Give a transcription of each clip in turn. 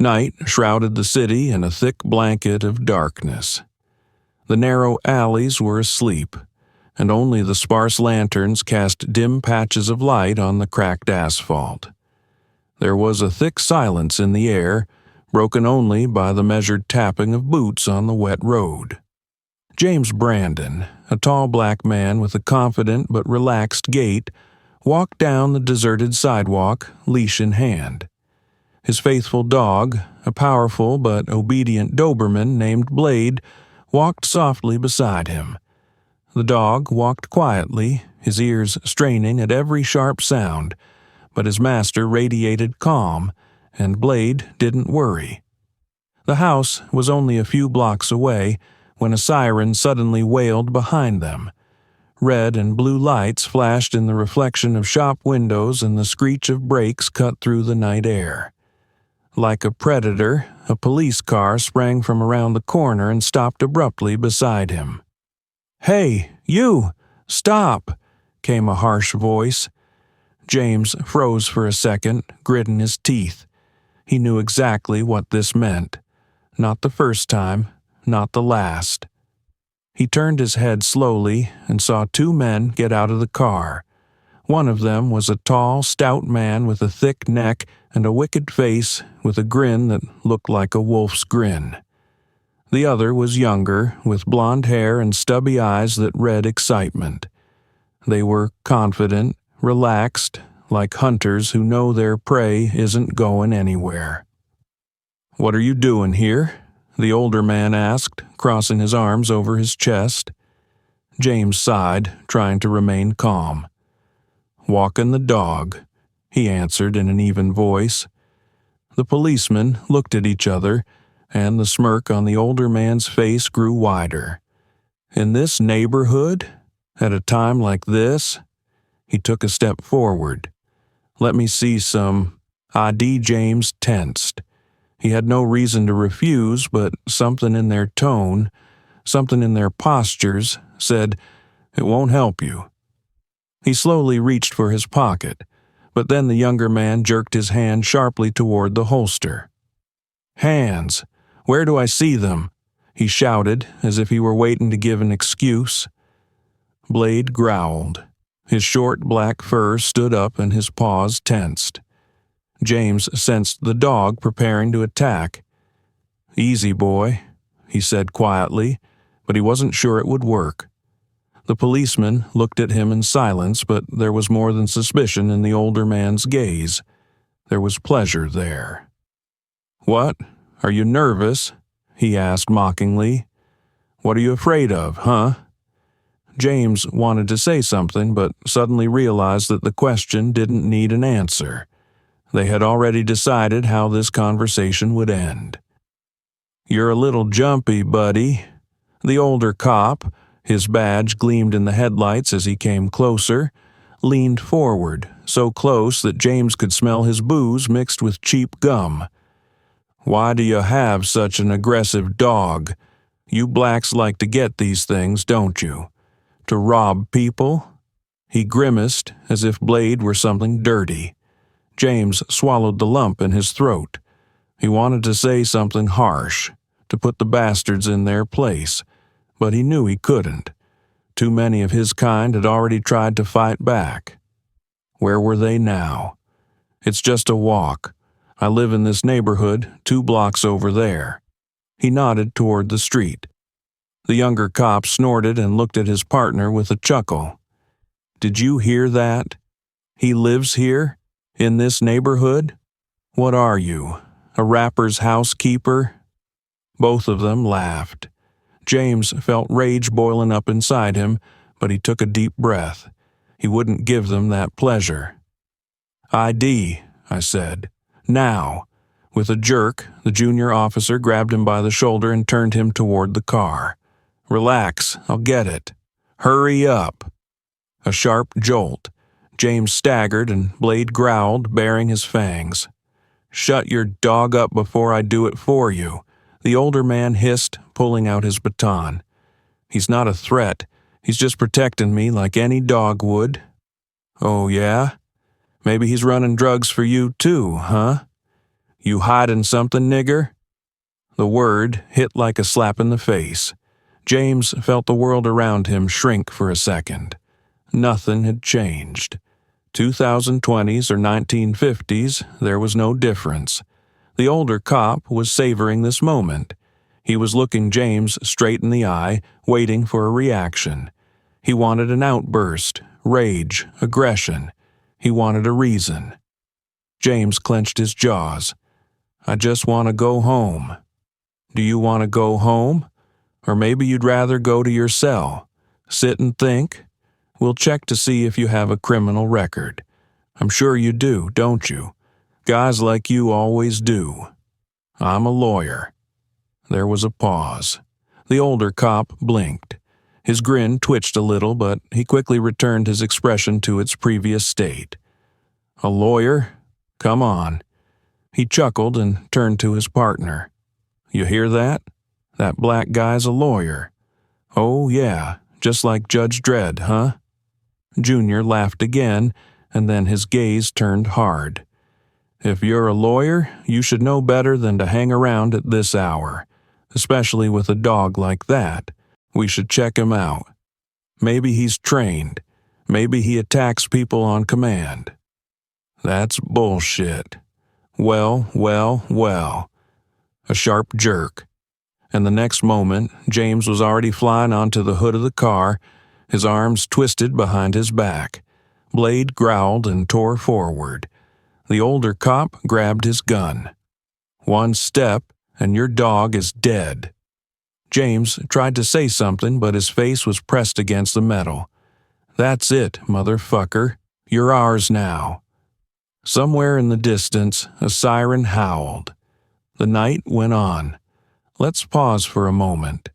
Night shrouded the city in a thick blanket of darkness. The narrow alleys were asleep, and only the sparse lanterns cast dim patches of light on the cracked asphalt. There was a thick silence in the air, broken only by the measured tapping of boots on the wet road. James Brandon, a tall black man with a confident but relaxed gait, walked down the deserted sidewalk, leash in hand. His faithful dog, a powerful but obedient Doberman named Blade, walked softly beside him. The dog walked quietly, his ears straining at every sharp sound, but his master radiated calm, and Blade didn't worry. The house was only a few blocks away when a siren suddenly wailed behind them. Red and blue lights flashed in the reflection of shop windows, and the screech of brakes cut through the night air. Like a predator, a police car sprang from around the corner and stopped abruptly beside him. "Hey, you! Stop!" came a harsh voice. James froze for a second, gritting his teeth. He knew exactly what this meant. Not the first time, not the last. He turned his head slowly and saw two men get out of the car. One of them was a tall, stout man with a thick neck and a wicked face with a grin that looked like a wolf's grin. The other was younger, with blonde hair and stubby eyes that read excitement. They were confident, relaxed, like hunters who know their prey isn't going anywhere. "What are you doing here?" the older man asked, crossing his arms over his chest. James sighed, trying to remain calm. "Walking the dog," he answered in an even voice. The policemen looked at each other, and the smirk on the older man's face grew wider. "In this neighborhood? At a time like this?" He took a step forward. "Let me see some ID." James tensed. He had no reason to refuse, but something in their tone, something in their postures, said, "It won't help you." He slowly reached for his pocket, but then the younger man jerked his hand sharply toward the holster. "Hands! Where do I see them?" he shouted, as if he were waiting to give an excuse. Blade growled. His short black fur stood up and his paws tensed. James sensed the dog preparing to attack. "Easy, boy," he said quietly, but he wasn't sure it would work. The policeman looked at him in silence, but there was more than suspicion in the older man's gaze. There was pleasure there. "What? Are you nervous?" he asked mockingly. "What are you afraid of, huh?" James wanted to say something, but suddenly realized that the question didn't need an answer. They had already decided how this conversation would end. "You're a little jumpy, buddy." The older cop, his badge gleamed in the headlights as he came closer, leaned forward, so close that James could smell his booze mixed with cheap gum. "Why do you have such an aggressive dog? You blacks like to get these things, don't you? To rob people?" He grimaced as if Blade were something dirty. James swallowed the lump in his throat. He wanted to say something harsh, to put the bastards in their place, but he knew he couldn't. Too many of his kind had already tried to fight back. Where were they now? "It's just a walk. I live in this neighborhood 2 blocks over there." He nodded toward the street. The younger cop snorted and looked at his partner with a chuckle. "Did you hear that? He lives here? In this neighborhood? What are you, a rapper's housekeeper?" Both of them laughed. James felt rage boiling up inside him, but he took a deep breath. He wouldn't give them that pleasure. "ID," I said. "Now." With a jerk, the junior officer grabbed him by the shoulder and turned him toward the car. "Relax, I'll get it. Hurry up." A sharp jolt. James staggered and Blade growled, baring his fangs. "Shut your dog up before I do it for you," the older man hissed, pulling out his baton. "He's not a threat. He's just protecting me like any dog would." "Oh, yeah? Maybe he's running drugs for you too, huh?" You hiding something, nigger?" The word hit like a slap in the face. James felt the world around him shrink for a second. Nothing had changed. 2020s or 1950s, there was no difference. The older cop was savoring this moment. He was looking James straight in the eye, waiting for a reaction. He wanted an outburst, rage, aggression. He wanted a reason. James clenched his jaws. "I just want to go home." "Do you want to go home? Or maybe you'd rather go to your cell. Sit and think? We'll check to see if you have a criminal record. I'm sure you do, don't you? Guys like you always do. I'm a lawyer." There was a pause. The older cop blinked. His grin twitched a little, but he quickly returned his expression to its previous state. "A lawyer? Come on." He chuckled and turned to his partner. "You hear that? That black guy's a lawyer." "Oh, yeah, just like Judge Dredd, huh?" Junior laughed again, and then his gaze turned hard. "If you're a lawyer, you should know better than to hang around at this hour. Especially with a dog like that. We should check him out. Maybe he's trained. Maybe he attacks people on command." "That's bullshit." Well. A sharp jerk. And the next moment, James was already flying onto the hood of the car, his arms twisted behind his back. Blade growled and tore forward. The older cop grabbed his gun. "One step, and your dog is dead." James tried to say something, but his face was pressed against the metal. "That's it, motherfucker. You're ours now." Somewhere in the distance, a siren howled. The night went on. Let's pause for a moment.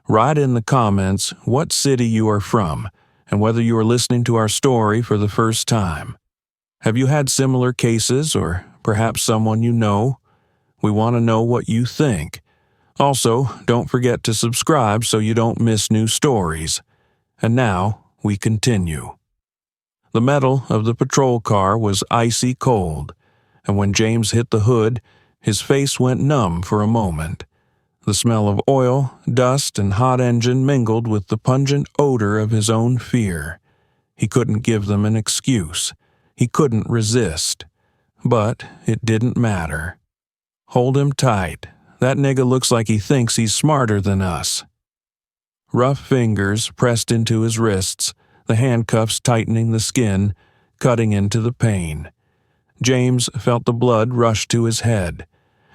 Write in the comments what city you are from and whether you are listening to our story for the first time. Have you had similar cases or perhaps someone you know? We want to know what you think. Also, don't forget to subscribe so you don't miss new stories. And now, we continue. The metal of the patrol car was icy cold, and when James hit the hood, his face went numb for a moment. The smell of oil, dust, and hot engine mingled with the pungent odor of his own fear. He couldn't give them an excuse. He couldn't resist. But it didn't matter. "Hold him tight. That nigga looks like he thinks he's smarter than us." Rough fingers pressed into his wrists, the handcuffs tightening the skin, cutting into the pain. James felt the blood rush to his head.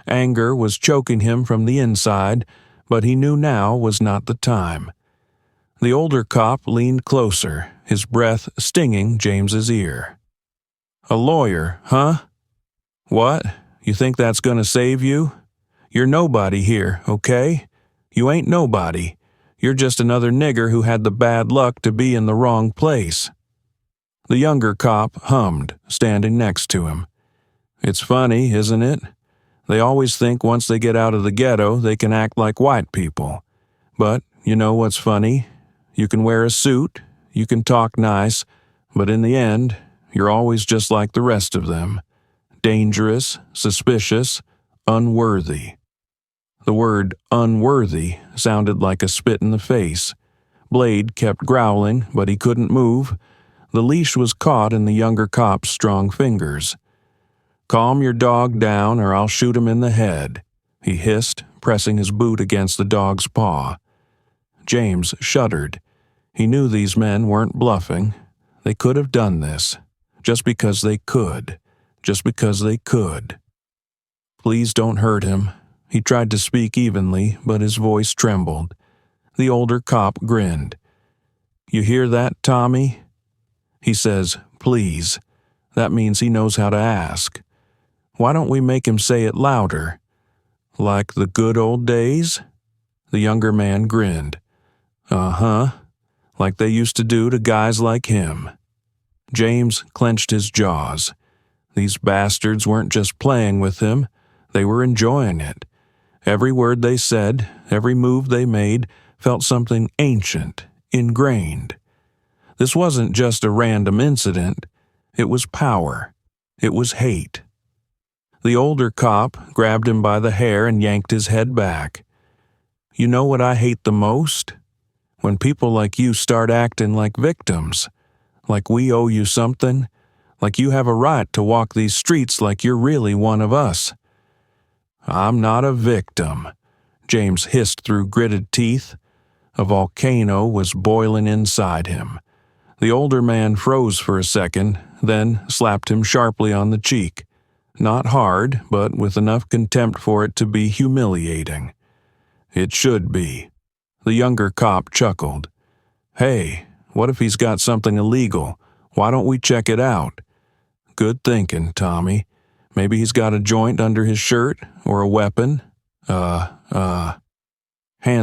Anger was choking him from the inside, but he knew now was not the time. The older cop leaned closer, his breath stinging James's ear. "A lawyer, huh? What? You think that's gonna save you? You're nobody here, okay? You ain't nobody. You're just another nigger who had the bad luck to be in the wrong place." The younger cop hummed, standing next to him. "It's funny, isn't it? They always think once they get out of the ghetto they can act like white people. But you know what's funny? You can wear a suit, you can talk nice, but in the end, you're always just like the rest of them. Dangerous, suspicious, unworthy." The word unworthy sounded like a spit in the face. Blade kept growling, but he couldn't move. The leash was caught in the younger cop's strong fingers. "Calm your dog down or I'll shoot him in the head," he hissed, pressing his boot against the dog's paw. James shuddered. He knew these men weren't bluffing. They could have done this. Just because they could. Just because they could. "Please don't hurt him." He tried to speak evenly, but his voice trembled. The older cop grinned. "You hear that, Tommy?" He says, "Please." That means he knows how to ask. Why don't we make him say it louder? "Like the good old days?" The younger man grinned. "Uh-huh. Like they used to do to guys like him." James clenched his jaws. These bastards weren't just playing with him. They were enjoying it. Every word they said, every move they made, felt something ancient, ingrained. This wasn't just a random incident. It was power. It was hate. The older cop grabbed him by the hair and yanked his head back. "You know what I hate the most? When people like you start acting like victims, like we owe you something, like you have a right to walk these streets like you're really one of us." "I'm not a victim," James hissed through gritted teeth. A volcano was boiling inside him. The older man froze for a second, then slapped him sharply on the cheek. Not hard, but with enough contempt for it to be humiliating. "It should be." The younger cop chuckled. "Hey, what if he's got something illegal? Why don't we check it out?" "Good thinking, Tommy. Maybe he's got a joint under his shirt, or a weapon. Hands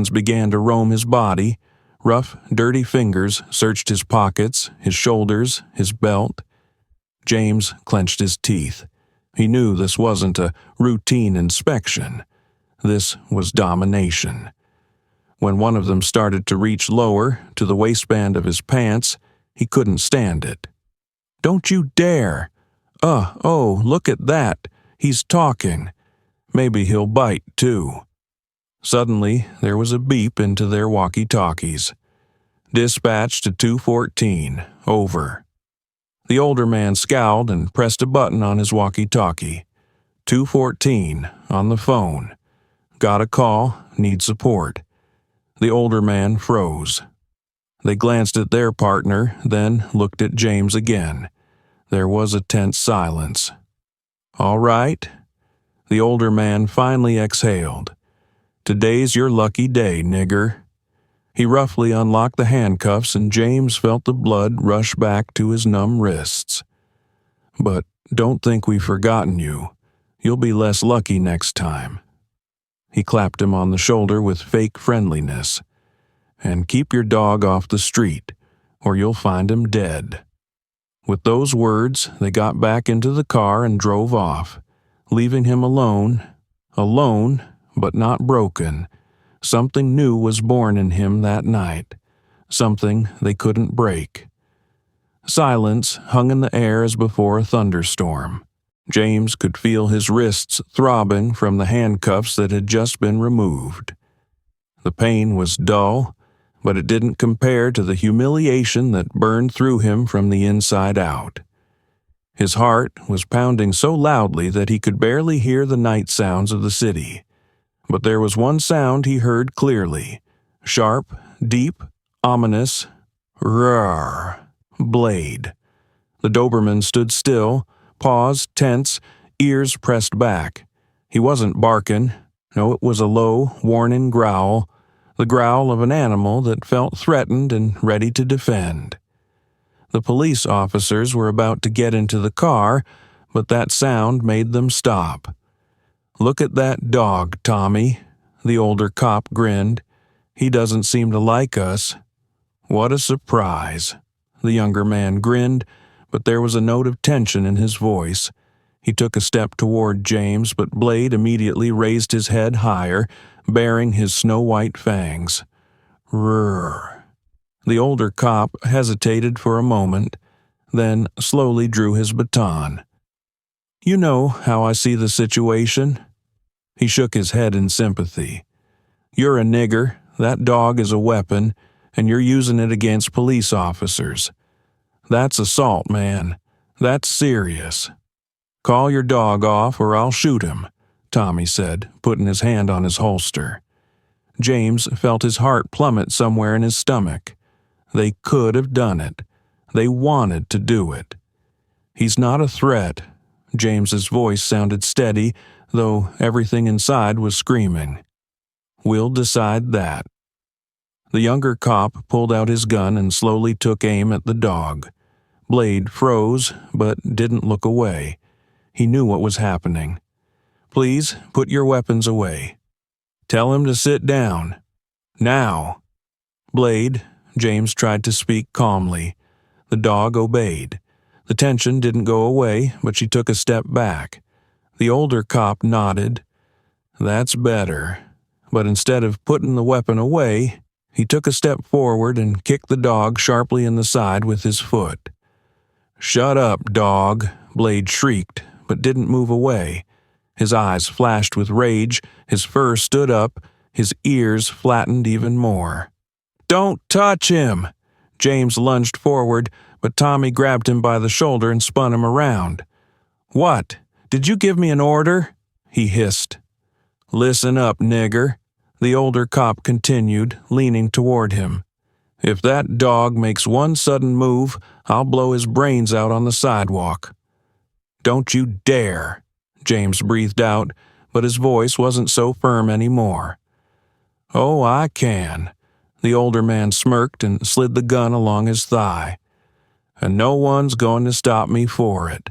began to roam his body. Rough, dirty fingers searched his pockets, his shoulders, his belt. James clenched his teeth. He knew this wasn't a routine inspection. This was domination. When one of them started to reach lower, to the waistband of his pants, he couldn't stand it. "Don't you dare! Oh, look at that! He's talking. Maybe he'll bite, too." Suddenly, there was a beep into their walkie-talkies. "Dispatch to 214. Over." The older man scowled and pressed a button on his walkie-talkie. 214, on the phone. "Got a call, need support." The older man froze. They glanced at their partner, then looked at James again. There was a tense silence. "All right?" The older man finally exhaled. "Today's your lucky day, nigger." He roughly unlocked the handcuffs, and James felt the blood rush back to his numb wrists. "But don't think we've forgotten you. You'll be less lucky next time." He clapped him on the shoulder with fake friendliness. "And keep your dog off the street, or you'll find him dead." With those words, they got back into the car and drove off, leaving him alone, but not broken. Something new was born in him that night, something they couldn't break. Silence hung in the air as before a thunderstorm. James could feel his wrists throbbing from the handcuffs that had just been removed. The pain was dull, but it didn't compare to the humiliation that burned through him from the inside out. His heart was pounding so loudly that he could barely hear the night sounds of the city. But there was one sound he heard clearly, sharp, deep, ominous. Roar. Blade. The Doberman stood still, paws tense, ears pressed back. He wasn't barking. No, it was a low, warning growl, the growl of an animal that felt threatened and ready to defend. The police officers were about to get into the car, but that sound made them stop. "Look at that dog, Tommy," the older cop grinned. "He doesn't seem to like us." "What a surprise." The younger man grinned, but there was a note of tension in his voice. He took a step toward James, but Blade immediately raised his head higher, baring his snow-white fangs. Rrrr. The older cop hesitated for a moment, then slowly drew his baton. "You know how I see the situation." He shook his head in sympathy. "You're a nigger, that dog is a weapon, and you're using it against police officers. That's assault, man. That's serious." "Call your dog off or I'll shoot him," Tommy said, putting his hand on his holster. James felt his heart plummet somewhere in his stomach. They could have done it. They wanted to do it. "He's not a threat." James's voice sounded steady, though everything inside was screaming. "We'll decide that." The younger cop pulled out his gun and slowly took aim at the dog. Blade froze, but didn't look away. He knew what was happening. "Please, put your weapons away." "Tell him to sit down. Now." "Blade," James tried to speak calmly. The dog obeyed. The tension didn't go away, but she took a step back. The older cop nodded. "That's better." But instead of putting the weapon away, he took a step forward and kicked the dog sharply in the side with his foot. "Shut up, dog," Blade shrieked, but didn't move away. His eyes flashed with rage, his fur stood up, his ears flattened even more. "Don't touch him!" James lunged forward, but Tommy grabbed him by the shoulder and spun him around. "What? Did you give me an order?" he hissed. "Listen up, nigger," the older cop continued, leaning toward him. "If that dog makes one sudden move, I'll blow his brains out on the sidewalk." "Don't you dare," James breathed out, but his voice wasn't so firm anymore. "Oh, I can." The older man smirked and slid the gun along his thigh. "And no one's going to stop me for it."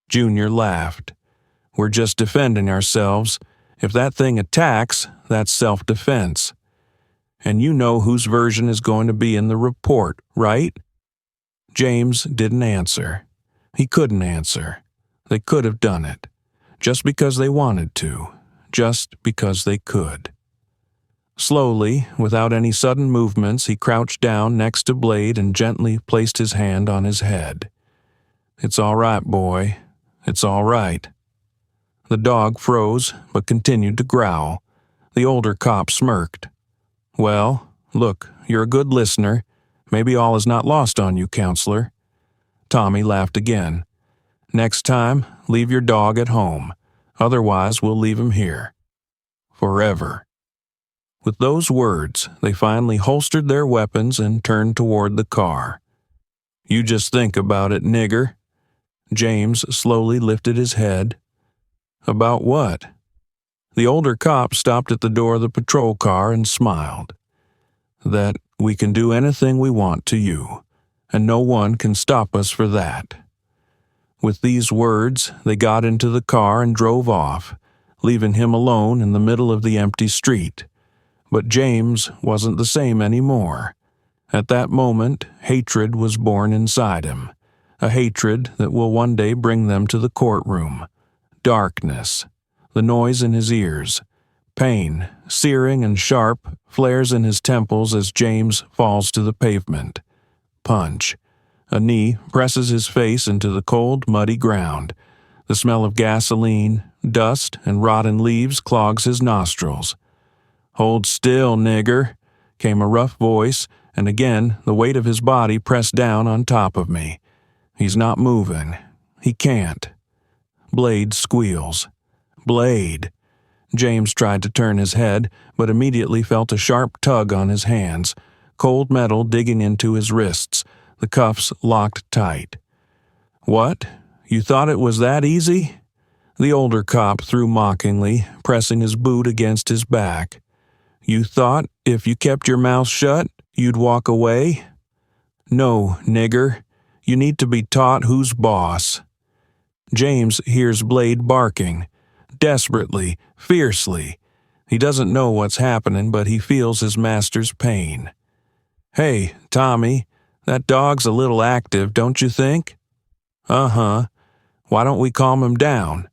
Junior laughed. "We're just defending ourselves. If that thing attacks, that's self-defense. And you know whose version is going to be in the report, right?" James didn't answer. He couldn't answer. They could have done it. Just because they wanted to. Just because they could. Slowly, without any sudden movements, he crouched down next to Blade and gently placed his hand on his head. "It's all right, boy. It's all right." The dog froze, but continued to growl. The older cop smirked. "Well, look, you're a good listener. Maybe all is not lost on you, counselor." Tommy laughed again. "Next time, leave your dog at home. Otherwise, we'll leave him here. Forever." With those words, they finally holstered their weapons and turned toward the car. "You just think about it, nigger." James slowly lifted his head. "About what?" The older cop stopped at the door of the patrol car and smiled. "That we can do anything we want to you, and no one can stop us for that." With these words, they got into the car and drove off, leaving him alone in the middle of the empty street. But James wasn't the same anymore. At that moment, hatred was born inside him, a hatred that will one day bring them to the courtroom. Darkness, the noise in his ears, pain, searing and sharp, flares in his temples as James falls to the pavement. Punch. A knee presses his face into the cold, muddy ground. The smell of gasoline, dust, and rotten leaves clogs his nostrils. "Hold still, nigger," came a rough voice, and again the weight of his body pressed down on top of me. He's not moving. He can't. Blade squeals. "Blade!" James tried to turn his head, but immediately felt a sharp tug on his hands, cold metal digging into his wrists, the cuffs locked tight. "What? You thought it was that easy?" The older cop threw mockingly, pressing his boot against his back. "You thought if you kept your mouth shut, you'd walk away? No, nigger. You need to be taught who's boss." James hears Blade barking. Desperately, fiercely. He doesn't know what's happening, but he feels his master's pain. "Hey, Tommy, that dog's a little active, don't you think?" "Uh-huh. Why don't we calm him down?"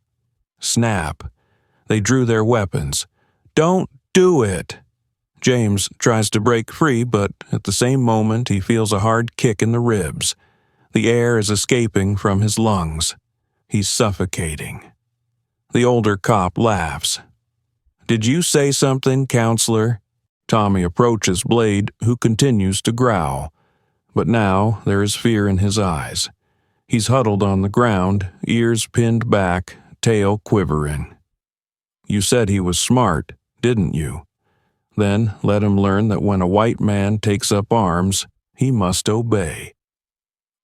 Snap. They drew their weapons. "Don't do it!" James tries to break free, but at the same moment he feels a hard kick in the ribs. The air is escaping from his lungs. He's suffocating. The older cop laughs. "Did you say something, counselor?" Tommy approaches Blade, who continues to growl. But now there is fear in his eyes. He's huddled on the ground, ears pinned back, tail quivering. "You said he was smart, didn't you? Then let him learn that when a white man takes up arms, he must obey."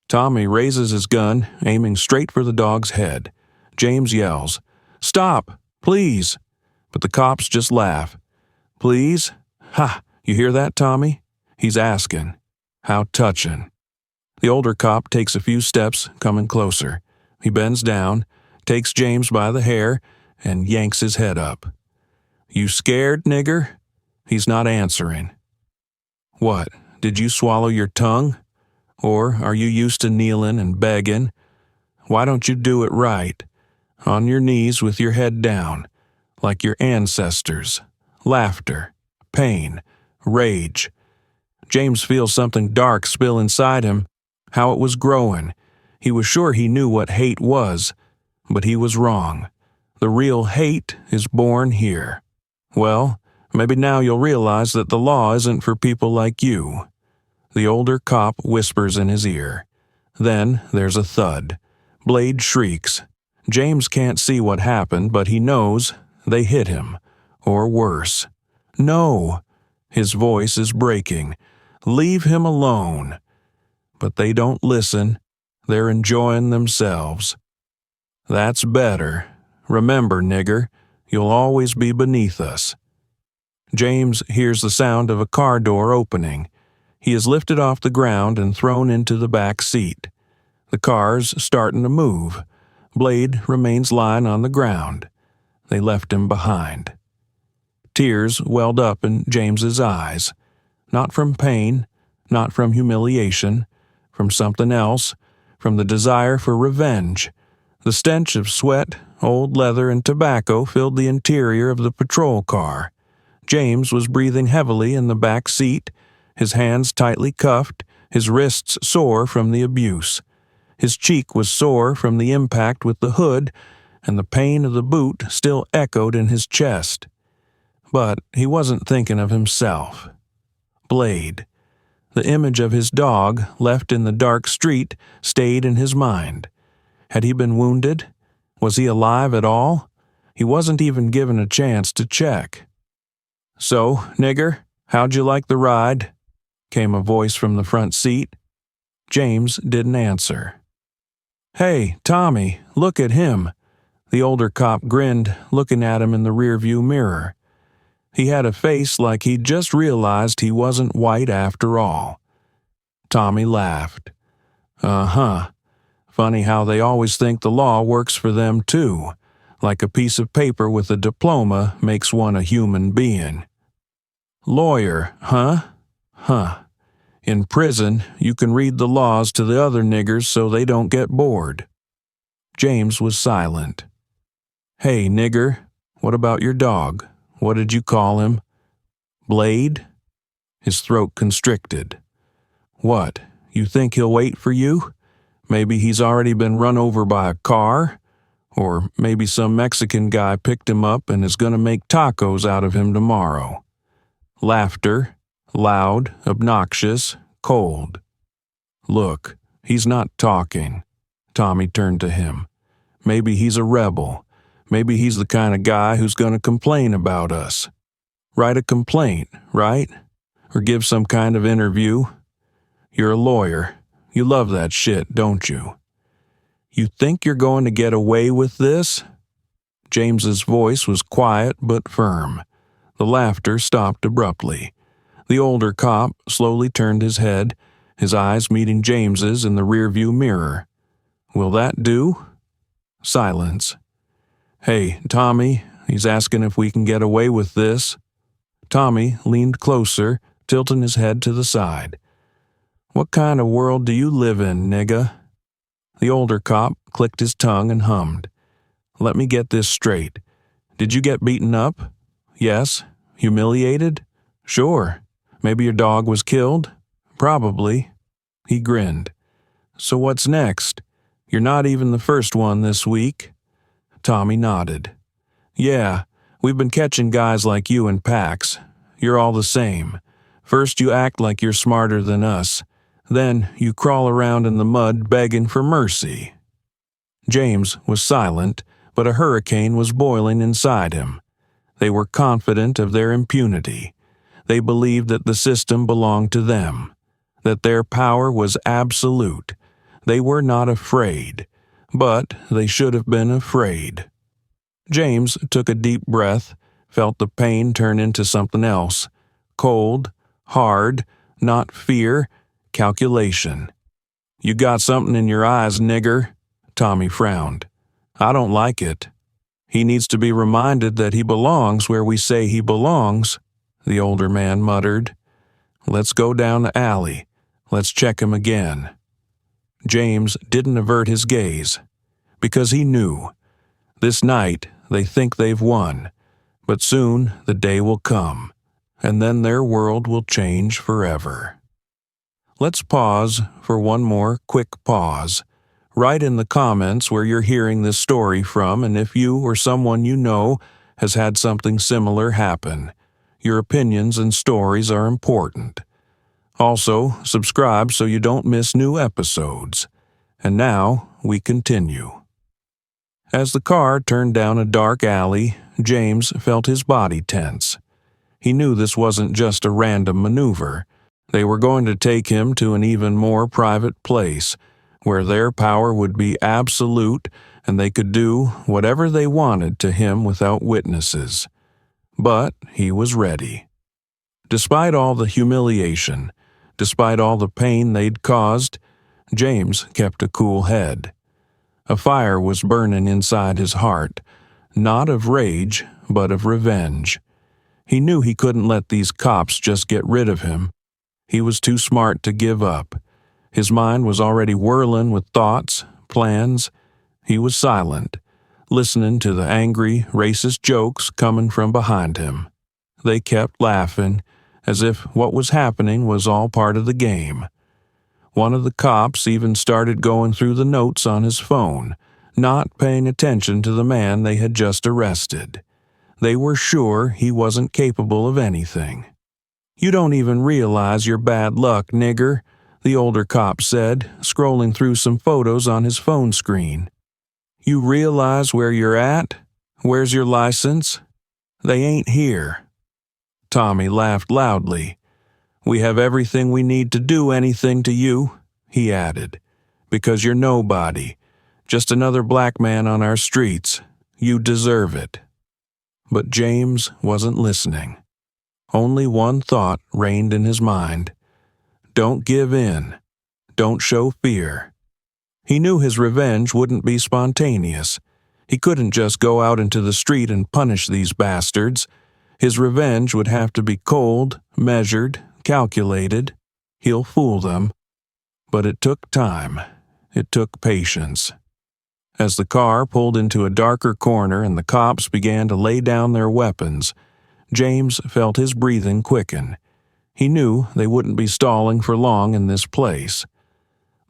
Tommy raises his gun, aiming straight for the dog's head. James yells, "Stop, please!" But the cops just laugh. "Please? Ha, you hear that, Tommy? He's asking. How touching." The older cop takes a few steps, coming closer. He bends down, takes James by the hair, and yanks his head up. "You scared, nigger?" He's not answering. "What, did you swallow your tongue? Or are you used to kneeling and begging? Why don't you do it right? On your knees with your head down, like your ancestors. Laughter, pain, rage. James feels something dark spill inside him, how it was growing. He was sure he knew what hate was, but he was wrong. The real hate is born here. Well, maybe now you'll realize that the law isn't for people like you." The older cop whispers in his ear. Then there's a thud. Blade shrieks. James can't see what happened, but he knows they hit him. Or worse. "No!" His voice is breaking. "Leave him alone." But they don't listen. They're enjoying themselves. "That's better. Remember, nigger, you'll always be beneath us." James hears the sound of a car door opening. He is lifted off the ground and thrown into the back seat. The car's starting to move. Blade remains lying on the ground. They left him behind. Tears welled up in James's eyes. Not from pain, not from humiliation, from something else, from the desire for revenge. The stench of sweat, old leather, and tobacco filled the interior of the patrol car. James was breathing heavily in the back seat, his hands tightly cuffed, his wrists sore from the abuse. His cheek was sore from the impact with the hood, and the pain of the boot still echoed in his chest. But he wasn't thinking of himself. Blade. The image of his dog, left in the dark street, stayed in his mind. Had he been wounded? Was he alive at all? He wasn't even given a chance to check. "So, nigger, how'd you like the ride?" came a voice from the front seat. James didn't answer. "Hey, Tommy, look at him." The older cop grinned, looking at him in the rearview mirror. He had a face like he'd just realized he wasn't white after all. Tommy laughed. "Uh-huh. Funny how they always think the law works for them too, like a piece of paper with a diploma makes one a human being." "Lawyer, huh? Huh. In prison, you can read the laws to the other niggers so they don't get bored." James was silent. "Hey, nigger, what about your dog? What did you call him?" "Blade?" His throat constricted. "What, you think he'll wait for you? Maybe he's already been run over by a car? Or maybe some Mexican guy picked him up and is going to make tacos out of him tomorrow." Laughter. Loud, obnoxious, cold. "Look, he's not talking." Tommy turned to him. "Maybe he's a rebel. Maybe he's the kind of guy who's going to complain about us. Write a complaint, right? Or give some kind of interview. You're a lawyer. You love that shit, don't you? You think you're going to get away with this?" James's voice was quiet but firm. The laughter stopped abruptly. The older cop slowly turned his head, his eyes meeting James's in the rearview mirror. "Will that do?" Silence. "Hey, Tommy, he's asking if we can get away with this." Tommy leaned closer, tilting his head to the side. "What kind of world do you live in, nigga?" The older cop clicked his tongue and hummed. "Let me get this straight. Did you get beaten up? Yes. Humiliated? Sure. Maybe your dog was killed? Probably." He grinned. "So what's next? You're not even the first one this week." Tommy nodded. "Yeah, we've been catching guys like you in packs. You're all the same. First you act like you're smarter than us. Then you crawl around in the mud begging for mercy." James was silent, but a hurricane was boiling inside him. They were confident of their impunity. They believed that the system belonged to them, that their power was absolute. They were not afraid, but they should have been afraid. James took a deep breath, felt the pain turn into something else. Cold, hard, not fear, calculation. "You got something in your eyes, nigger." Tommy frowned. "I don't like it." "He needs to be reminded that he belongs where we say he belongs," the older man muttered. "Let's go down the alley. Let's check him again." James didn't avert his gaze, because he knew. This night they think they've won, but soon the day will come, and then their world will change forever. Let's pause for one more quick pause. Write in the comments where you're hearing this story from and if you or someone you know has had something similar happen. Your opinions and stories are important. Also, subscribe so you don't miss new episodes. And now, we continue. As the car turned down a dark alley, James felt his body tense. He knew this wasn't just a random maneuver. They were going to take him to an even more private place, where their power would be absolute and they could do whatever they wanted to him without witnesses. But he was ready. Despite all the humiliation, despite all the pain they'd caused, James kept a cool head. A fire was burning inside his heart, not of rage, but of revenge. He knew he couldn't let these cops just get rid of him. He was too smart to give up. His mind was already whirling with thoughts, plans. He was silent, listening to the angry, racist jokes coming from behind him. They kept laughing, as if what was happening was all part of the game. One of the cops even started going through the notes on his phone, not paying attention to the man they had just arrested. They were sure he wasn't capable of anything. "You don't even realize your bad luck, nigger," the older cop said, scrolling through some photos on his phone screen. "You realize where you're at? Where's your license? They ain't here." Tommy laughed loudly. "We have everything we need to do anything to you," he added, "because you're nobody, just another black man on our streets. You deserve it." But James wasn't listening. Only one thought reigned in his mind. Don't give in. Don't show fear. He knew his revenge wouldn't be spontaneous. He couldn't just go out into the street and punish these bastards. His revenge would have to be cold, measured, calculated. He'll fool them. But it took time. It took patience. As the car pulled into a darker corner and the cops began to lay down their weapons, James felt his breathing quicken. He knew they wouldn't be stalling for long in this place.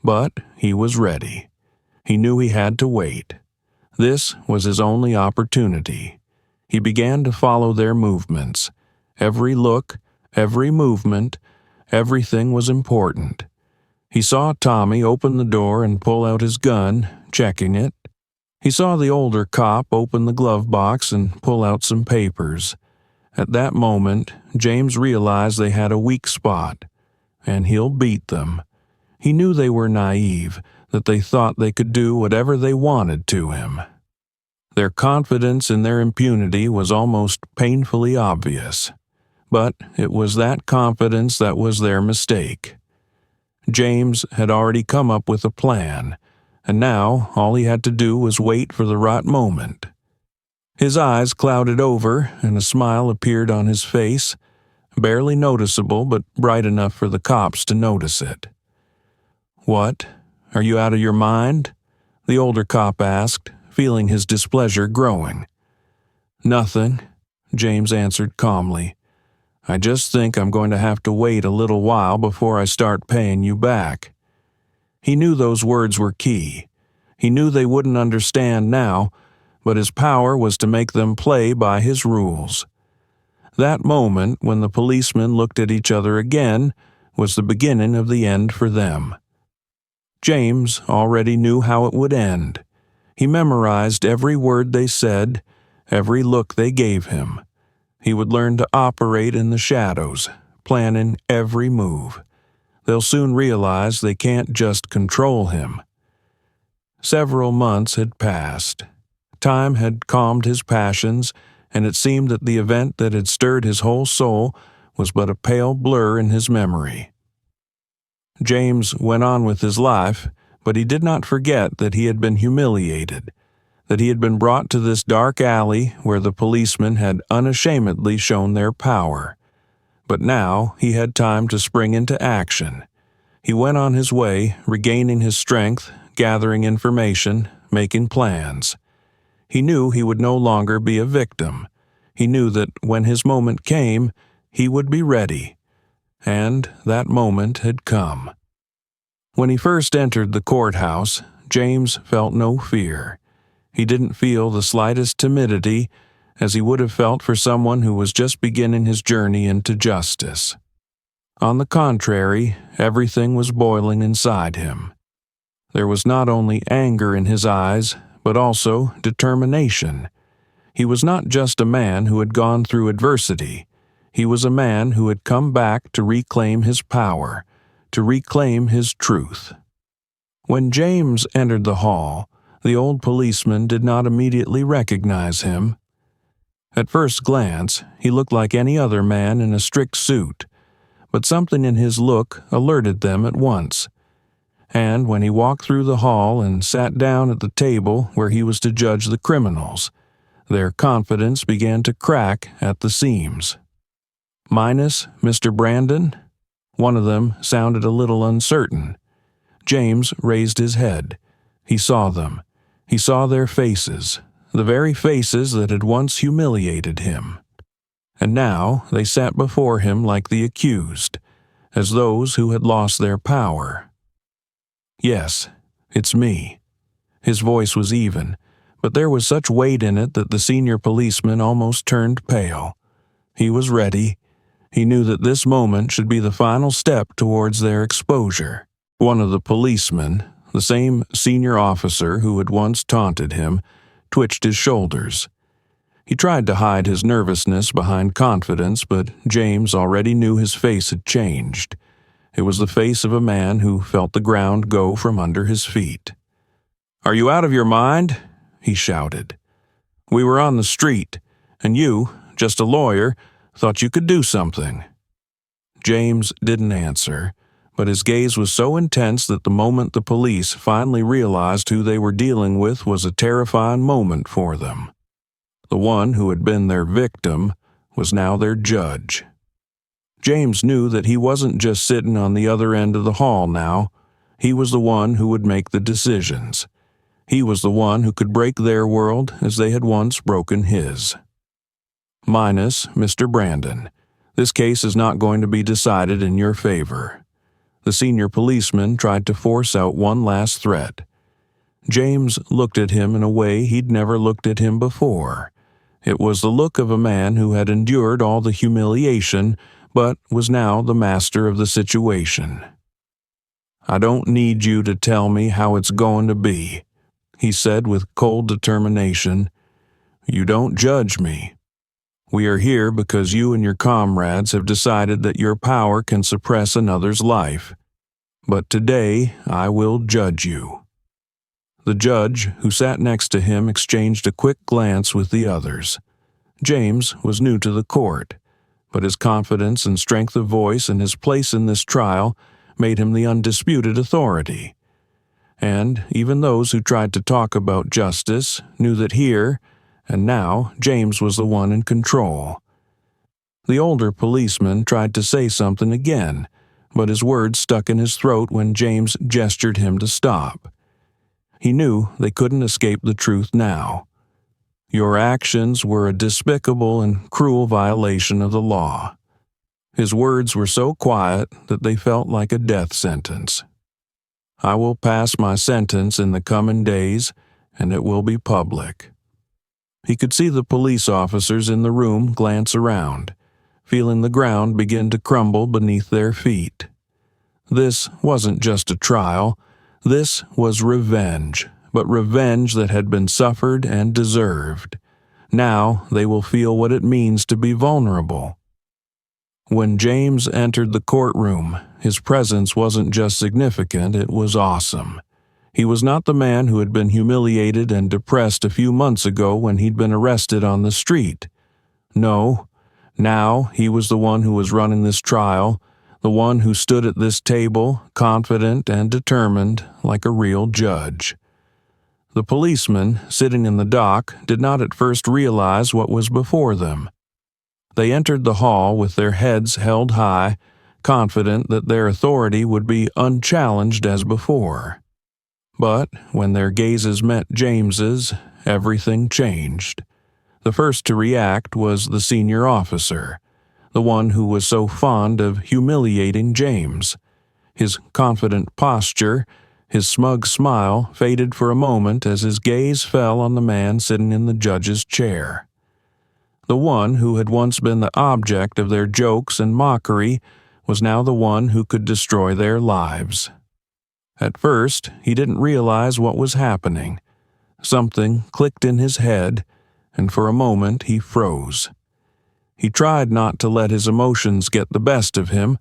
But he was ready. He knew he had to wait. This was his only opportunity. He began to follow their movements. Every look, every movement, everything was important. He saw Tommy open the door and pull out his gun, checking it. He saw the older cop open the glove box and pull out some papers. At that moment, James realized they had a weak spot, and he'll beat them. He knew they were naive, that they thought they could do whatever they wanted to him. Their confidence in their impunity was almost painfully obvious. But it was that confidence that was their mistake. James had already come up with a plan, and now all he had to do was wait for the right moment. His eyes clouded over, and a smile appeared on his face, barely noticeable but bright enough for the cops to notice it. "What? Are you out of your mind?" the older cop asked, feeling his displeasure growing. "Nothing," James answered calmly. "I just think I'm going to have to wait a little while before I start paying you back." He knew those words were key. He knew they wouldn't understand now, but his power was to make them play by his rules. That moment, when the policemen looked at each other again, was the beginning of the end for them. James already knew how it would end. He memorized every word they said, every look they gave him. He would learn to operate in the shadows, planning every move. They'll soon realize they can't just control him. Several months had passed. Time had calmed his passions, and it seemed that the event that had stirred his whole soul was but a pale blur in his memory. James went on with his life, but he did not forget that he had been humiliated, that he had been brought to this dark alley where the policemen had unashamedly shown their power. But now he had time to spring into action. He went on his way, regaining his strength, gathering information, making plans. He knew he would no longer be a victim. He knew that when his moment came, he would be ready. And that moment had come. When he first entered the courthouse, James felt no fear. He didn't feel the slightest timidity, as he would have felt for someone who was just beginning his journey into justice. On the contrary, everything was boiling inside him. There was not only anger in his eyes, but also determination. He was not just a man who had gone through adversity. He was a man who had come back to reclaim his power, to reclaim his truth. When James entered the hall, the old policeman did not immediately recognize him. At first glance, he looked like any other man in a strict suit, but something in his look alerted them at once. And when he walked through the hall and sat down at the table where he was to judge the criminals, their confidence began to crack at the seams. Minus Mr. Brandon? One of them sounded a little uncertain. James raised his head. He saw them. He saw their faces, the very faces that had once humiliated him. And now they sat before him like the accused, as those who had lost their power. "Yes, it's me." His voice was even, but there was such weight in it that the senior policeman almost turned pale. He was ready. He knew that this moment should be the final step towards their exposure. One of the policemen, the same senior officer who had once taunted him, twitched his shoulders. He tried to hide his nervousness behind confidence, but James already knew his face had changed. It was the face of a man who felt the ground go from under his feet. "Are you out of your mind?" he shouted. "We were on the street, and you, just a lawyer, thought you could do something." James didn't answer, but his gaze was so intense that the moment the police finally realized who they were dealing with was a terrifying moment for them. The one who had been their victim was now their judge. James knew that he wasn't just sitting on the other end of the hall now. He was the one who would make the decisions. He was the one who could break their world as they had once broken his. Minus Mr. Brandon, this case is not going to be decided in your favor. The senior policeman tried to force out one last threat. James looked at him in a way he'd never looked at him before. It was the look of a man who had endured all the humiliation, but was now the master of the situation. "I don't need you to tell me how it's going to be," he said with cold determination. "You don't judge me. We are here because you and your comrades have decided that your power can suppress another's life. But today I will judge you." The judge, who sat next to him, exchanged a quick glance with the others. James was new to the court, but his confidence and strength of voice and his place in this trial made him the undisputed authority. And even those who tried to talk about justice knew that here and now James was the one in control. The older policeman tried to say something again, but his words stuck in his throat when James gestured him to stop. He knew they couldn't escape the truth now. "Your actions were a despicable and cruel violation of the law." His words were so quiet that they felt like a death sentence. "I will pass my sentence in the coming days, and it will be public." He could see the police officers in the room glance around, feeling the ground begin to crumble beneath their feet. This wasn't just a trial. This was revenge, but revenge that had been suffered and deserved. Now they will feel what it means to be vulnerable. When James entered the courtroom, his presence wasn't just significant, it was awesome. He was not the man who had been humiliated and depressed a few months ago when he'd been arrested on the street. No, now he was the one who was running this trial, the one who stood at this table, confident and determined, like a real judge. The policemen, sitting in the dock, did not at first realize what was before them. They entered the hall with their heads held high, confident that their authority would be unchallenged as before. But when their gazes met James's, everything changed. The first to react was the senior officer, the one who was so fond of humiliating James. His confident posture, His smug smile faded for a moment as his gaze fell on the man sitting in the judge's chair. The one who had once been the object of their jokes and mockery was now the one who could destroy their lives. At first, he didn't realize what was happening. Something clicked in his head, and for a moment he froze. He tried not to let his emotions get the best of him,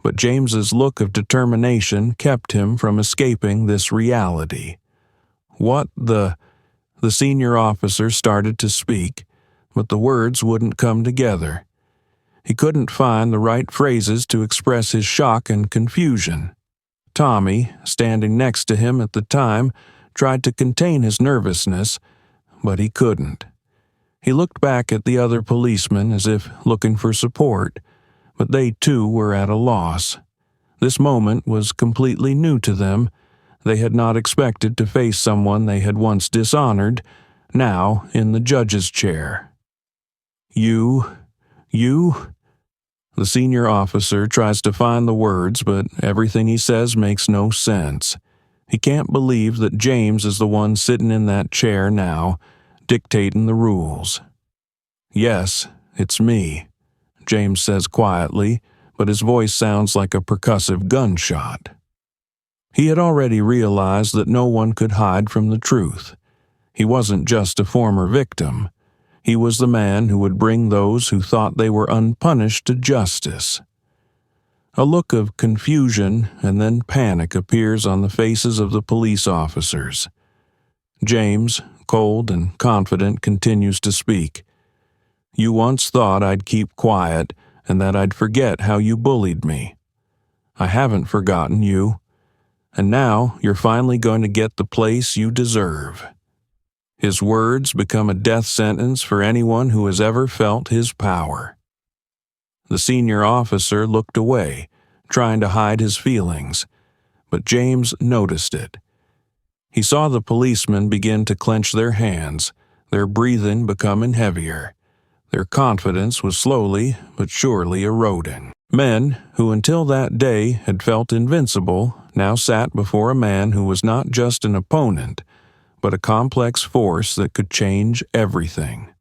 but James's look of determination kept him from escaping this reality. What the senior officer started to speak, but the words wouldn't come together. He couldn't find the right phrases to express his shock and confusion. Tommy, standing next to him at the time, tried to contain his nervousness, but he couldn't. He looked back at the other policemen as if looking for support, but they too were at a loss. This moment was completely new to them. They had not expected to face someone they had once dishonored, now in the judge's chair. You? The senior officer tries to find the words, but everything he says makes no sense. He can't believe that James is the one sitting in that chair now, dictating the rules. Yes, it's me, James says quietly, but his voice sounds like a percussive gunshot. He had already realized that no one could hide from the truth. He wasn't just a former victim. He was the man who would bring those who thought they were unpunished to justice. A look of confusion and then panic appears on the faces of the police officers. James, cold and confident, continues to speak. You once thought I'd keep quiet and that I'd forget how you bullied me. I haven't forgotten you. And now you're finally going to get the place you deserve. His words become a death sentence for anyone who has ever felt his power. The senior officer looked away, trying to hide his feelings, but James noticed it. He saw the policemen begin to clench their hands, their breathing becoming heavier. Their confidence was slowly but surely eroding. Men who until that day had felt invincible now sat before a man who was not just an opponent, but a complex force that could change everything.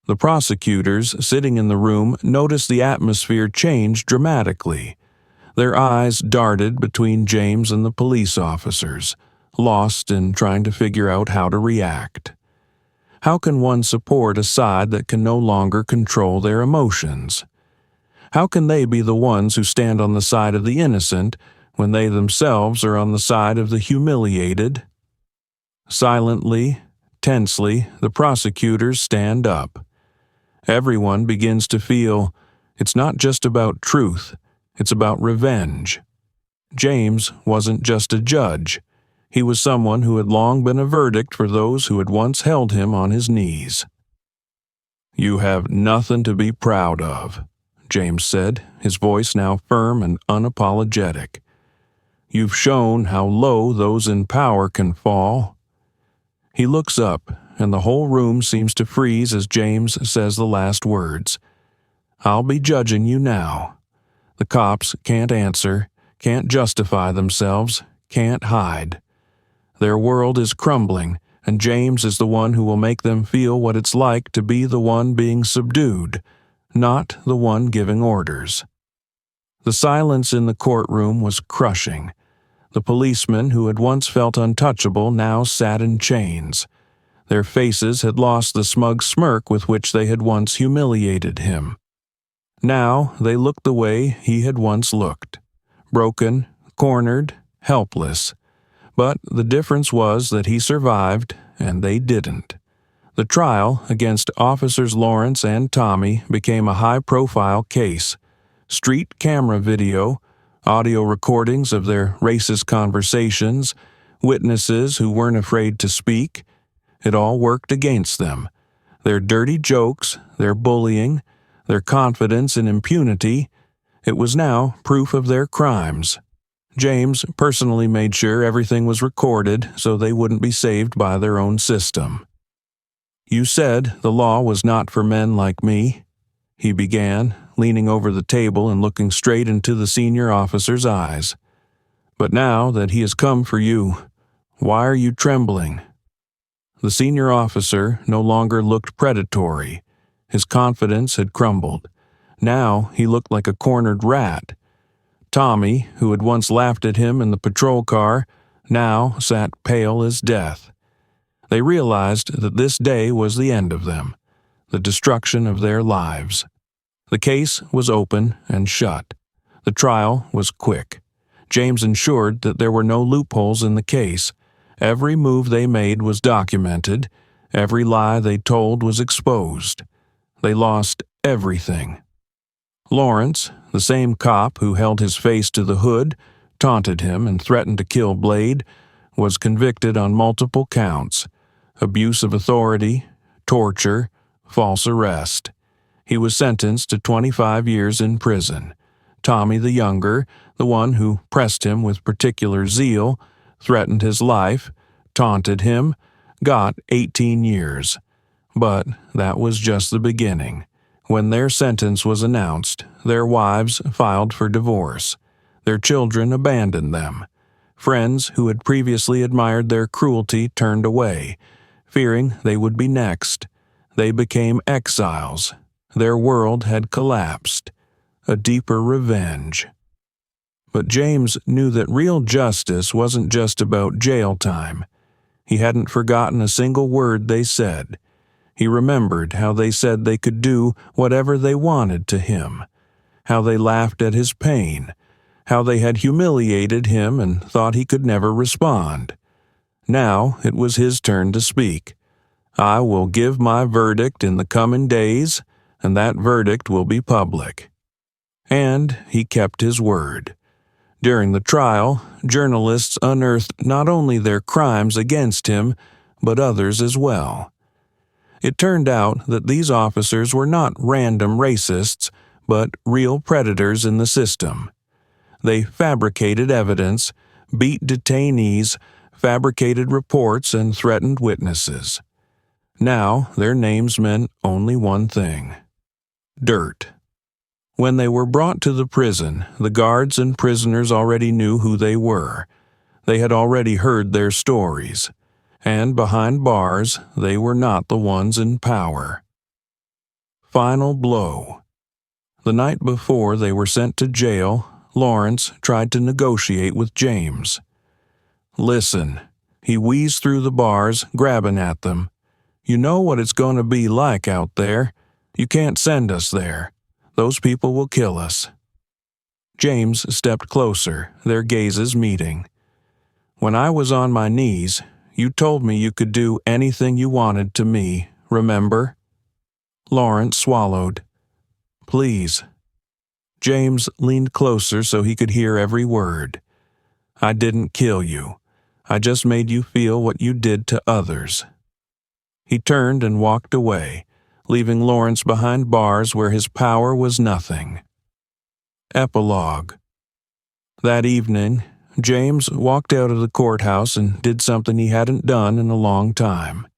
The prosecutors sitting in the room noticed the atmosphere change dramatically. Their eyes darted between James and the police officers, lost in trying to figure out how to react. How can one support a side that can no longer control their emotions? How can they be the ones who stand on the side of the innocent when they themselves are on the side of the humiliated? Silently, tensely, the prosecutors stand up. Everyone begins to feel it's not just about truth, it's about revenge. James wasn't just a judge. He was someone who had long been a verdict for those who had once held him on his knees. You have nothing to be proud of, James said, his voice now firm and unapologetic. You've shown how low those in power can fall. He looks up, and the whole room seems to freeze as James says the last words. I'll be judging you now. The cops can't answer, can't justify themselves, can't hide. Their world is crumbling, and James is the one who will make them feel what it's like to be the one being subdued, not the one giving orders. The silence in the courtroom was crushing. The policemen who had once felt untouchable now sat in chains. Their faces had lost the smug smirk with which they had once humiliated him. Now they looked the way he had once looked, broken, cornered, helpless. But the difference was that he survived, and they didn't. The trial against Officers Lawrence and Tommy became a high-profile case. Street camera video, audio recordings of their racist conversations, witnesses who weren't afraid to speak. It all worked against them. Their dirty jokes, their bullying, their confidence in impunity, it was now proof of their crimes. James personally made sure everything was recorded so they wouldn't be saved by their own system. You said the law was not for men like me, he began, leaning over the table and looking straight into the senior officer's eyes. But now that he has come for you, why are you trembling?" The senior officer no longer looked predatory. His confidence had crumbled. Now he looked like a cornered rat. Tommy, who had once laughed at him in the patrol car, now sat pale as death. They realized that this day was the end of them, the destruction of their lives. The case was open and shut. The trial was quick. James ensured that there were no loopholes in the case. Every move they made was documented. Every lie they told was exposed. They lost everything. Lawrence, the same cop who held his face to the hood, taunted him, and threatened to kill Blade, was convicted on multiple counts: abuse of authority, torture, false arrest. He was sentenced to 25 years in prison. Tommy the younger, the one who pressed him with particular zeal, threatened his life, taunted him, got 18 years. But that was just the beginning. When their sentence was announced, their wives filed for divorce. Their children abandoned them. Friends who had previously admired their cruelty turned away, fearing they would be next. They became exiles. Their world had collapsed. A deeper revenge. But James knew that real justice wasn't just about jail time. He hadn't forgotten a single word they said. He remembered how they said they could do whatever they wanted to him, how they laughed at his pain, how they had humiliated him and thought he could never respond. Now it was his turn to speak. "I will give my verdict in the coming days, and that verdict will be public." And he kept his word. During the trial, journalists unearthed not only their crimes against him, but others as well. It turned out that these officers were not random racists, but real predators in the system. They fabricated evidence, beat detainees, fabricated reports, and threatened witnesses. Now their names meant only one thing: dirt. When they were brought to the prison, the guards and prisoners already knew who they were. They had already heard their stories. And behind bars, they were not the ones in power. Final blow. The night before they were sent to jail, Lawrence tried to negotiate with James. "Listen," he wheezed through the bars, grabbing at them. "You know what it's going to be like out there. You can't send us there. Those people will kill us." James stepped closer, their gazes meeting. "When I was on my knees, you told me you could do anything you wanted to me, remember?" Lawrence swallowed. "Please." James leaned closer so he could hear every word. "I didn't kill you. I just made you feel what you did to others." He turned and walked away, leaving Lawrence behind bars where his power was nothing. Epilogue. That evening, James walked out of the courthouse and did something he hadn't done in a long time.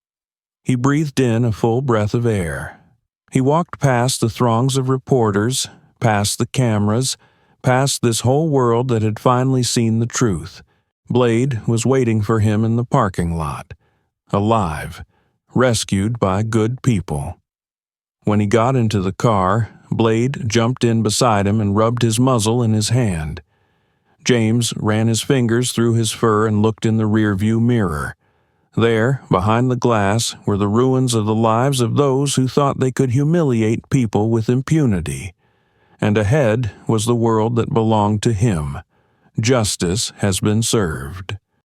He breathed in a full breath of air. He walked past the throngs of reporters, past the cameras, past this whole world that had finally seen the truth. Blade was waiting for him in the parking lot, alive, rescued by good people. When he got into the car, Blade jumped in beside him and rubbed his muzzle in his hand. James ran his fingers through his fur and looked in the rearview mirror. There, behind the glass, were the ruins of the lives of those who thought they could humiliate people with impunity. And ahead was the world that belonged to him. Justice has been served.